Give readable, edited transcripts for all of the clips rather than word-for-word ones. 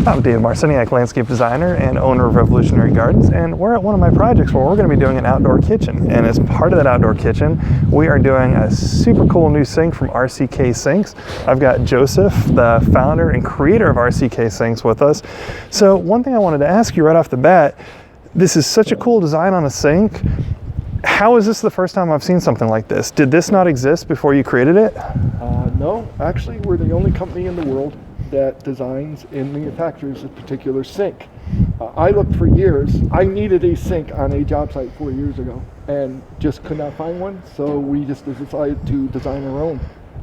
I'm Dave Marciniak, landscape designer and owner of Revolutionary Gardens, and we're at one of my projects where we're going to be doing an outdoor kitchen. And as part of that outdoor kitchen, we are doing a super cool new sink from RCK Sinks. I've got Joseph, the founder and creator of RCK Sinks, with us. So one thing I wanted to ask you right off the bat, this is such a cool design on a sink. How is this the first time I've seen something like this? Did this not exist before you created it? No, actually we're the only company in the world that designs and manufactures a particular sink. I looked for years. I needed a sink on a job site 4 years ago and just could not find one, so we just decided to design our own.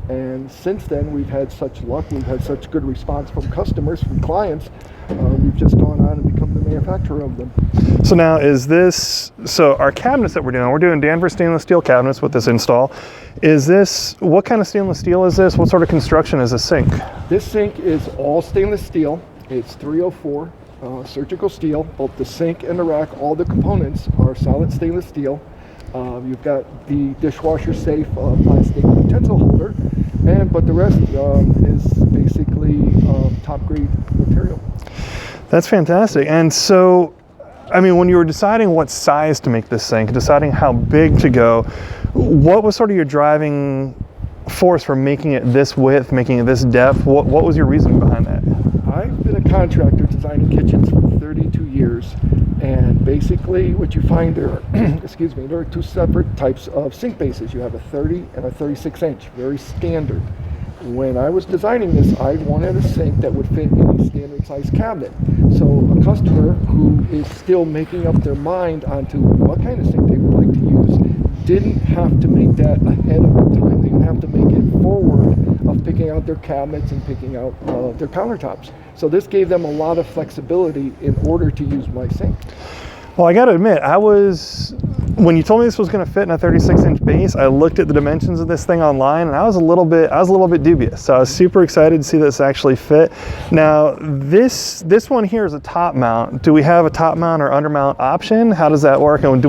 And since then we've had such luck, we've had such good response from customers, from clients, we've just gone on and become the manufacturer of them. So now is this, so our cabinets that we're doing Danvers stainless steel cabinets with this install. Is this, what kind of stainless steel is this? What sort of construction is this sink? This sink is all stainless steel. It's 304 surgical steel. Both the sink and the rack, all the components are solid stainless steel. You've got the dishwasher safe plastic utensil holder, but the rest is basically top grade material. That's fantastic. And so, I mean, when you were deciding what size to make this sink, deciding how big to go, what was sort of your driving force for making it this width, making it this depth? What was your reason behind that? I've been a contractor designing kitchens for 32 years, and basically what you find there, excuse me, there are two separate types of sink bases. You have a 30 and a 36 inch, very standard. When I was designing this, I wanted a sink that would fit in a standard size cabinet. So a customer who is still making up their mind onto what kind of sink they would like to use didn't have to make that ahead of the time. They didn't have to make it forward of picking out their cabinets and picking out their countertops. So this gave them a lot of flexibility in order to use my sink. Well, I got to admit, when you told me this was going to fit in a 36-inch base, I looked at the dimensions of this thing online, and I was a little bit dubious. So I was super excited to see this actually fit. Now, this one here is a top mount. Do we have a top mount or under mount option? How does that work? And when do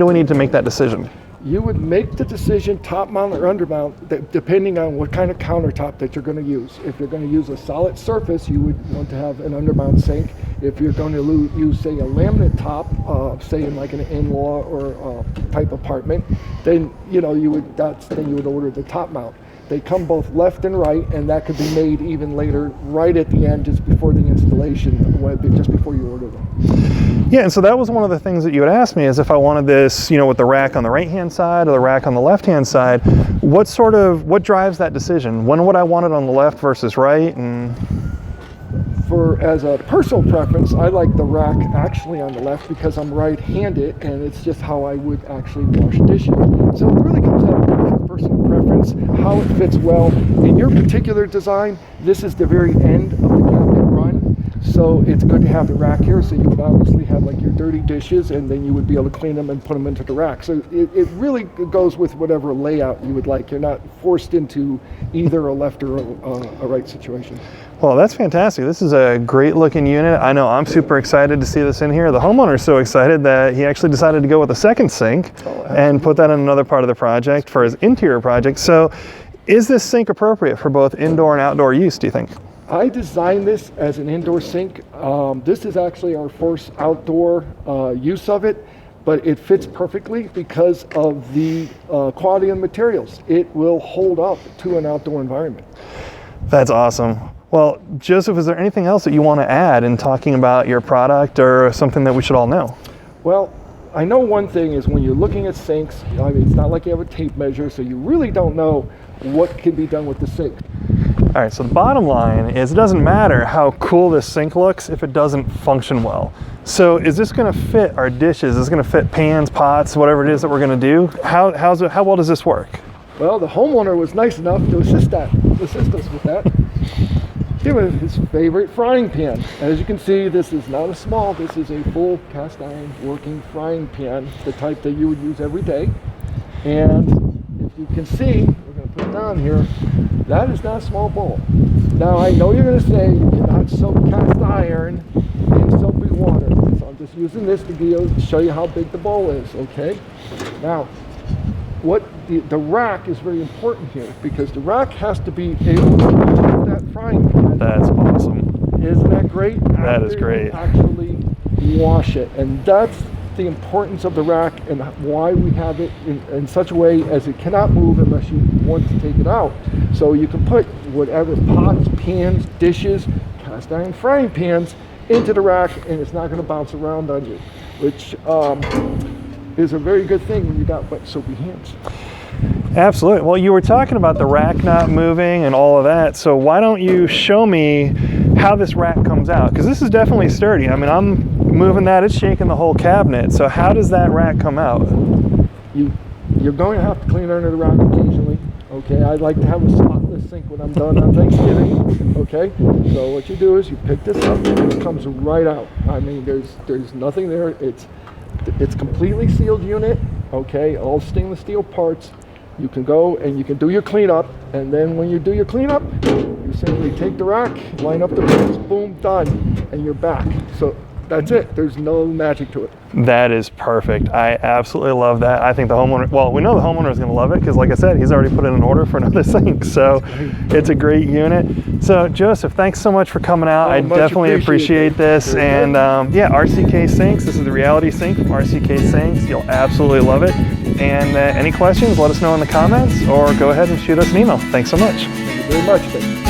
we need to make that decision? You would make the decision top mount or under mount depending on what kind of countertop that you're going to use. If you're going to use a solid surface, you would want to have an under mount sink. If you're going to use, say, a laminate top, say in like an in-law or type apartment, then you would order the top mount. They come both left and right, and that could be made even later, right at the end, just before the installation, just before you order them. Yeah, and so that was one of the things that you had asked me, is if I wanted this, with the rack on the right-hand side or the rack on the left-hand side, what drives that decision? When would I want it on the left versus right? And as a personal preference, I like the rack actually on the left because I'm right-handed, and it's just how I would actually wash dishes. So it really comes down to personal preference, how it fits well. In your particular design, this is the very end of the cabinet run, so it's good to have the rack here, so you would obviously have like your dirty dishes, and then you would be able to clean them and put them into the rack. So it really goes with whatever layout you would like. You're not forced into either a left or a right situation. Well, that's fantastic. This is a great looking unit. I know I'm super excited to see this in here. The homeowner's so excited that he actually decided to go with a second sink and put that in another part of the project for his interior project. So is this sink appropriate for both indoor and outdoor use, do you think? I designed this as an indoor sink. This is actually our first outdoor use of it, but it fits perfectly because of the quality of materials. It will hold up to an outdoor environment. That's awesome. Well, Joseph, is there anything else that you want to add in talking about your product or something that we should all know? Well, I know one thing is when you're looking at sinks, it's not like you have a tape measure, so you really don't know what can be done with the sink. All right, so the bottom line is it doesn't matter how cool this sink looks if it doesn't function well. So is this going to fit our dishes? Is it going to fit pans, pots, whatever it is that we're going to do? How well does this work? Well, the homeowner was nice enough to assist us with that. Here was his favorite frying pan. As you can see, this is not a small, this is a full cast iron working frying pan, the type that you would use every day. And if you can see, we're going to put it down here, that is not a small bowl. Now I know you're going to say you cannot soak cast iron in soapy water, so I'm just using this to show you how big the bowl is, okay? Now, the rack is very important here because the rack has to be able to hold that frying pan. That's awesome. Isn't that great? That is After great. you actually wash it, and that's the importance of the rack and why we have it in such a way as it cannot move unless you want to take it out. So you can put whatever pots, pans, dishes, cast iron frying pans into the rack, and it's not going to bounce around on you, which is a very good thing when you got wet soapy hands. Absolutely. Well, you were talking about the rack not moving and all of that, so why don't you show me how this rack comes out? Because this is definitely sturdy. I mean, I'm moving that, it's shaking the whole cabinet. So how does that rack come out? You're going to have to clean under the rack occasionally. Okay, I like to have a spotless sink when I'm done on Thanksgiving. Okay, so what you do is you pick this up and it comes right out. I mean, there's nothing there. It's completely sealed unit. Okay, all stainless steel parts. You can go and you can do your cleanup, and then when you do your cleanup, you simply take the rack, line up the pins, boom, done, and you're back. So that's it. There's no magic to it. That is perfect. I absolutely love that. I think the homeowner, well, we know the homeowner is going to love it because, like I said, he's already put in an order for another sink. So it's a great unit. So Joseph, thanks so much for coming out. I definitely appreciate this. And yeah, RCK Sinks. This is the reality sink from RCK Sinks. You'll absolutely love it. And any questions, let us know in the comments or go ahead and shoot us an email. Thanks so much. Thank you very much.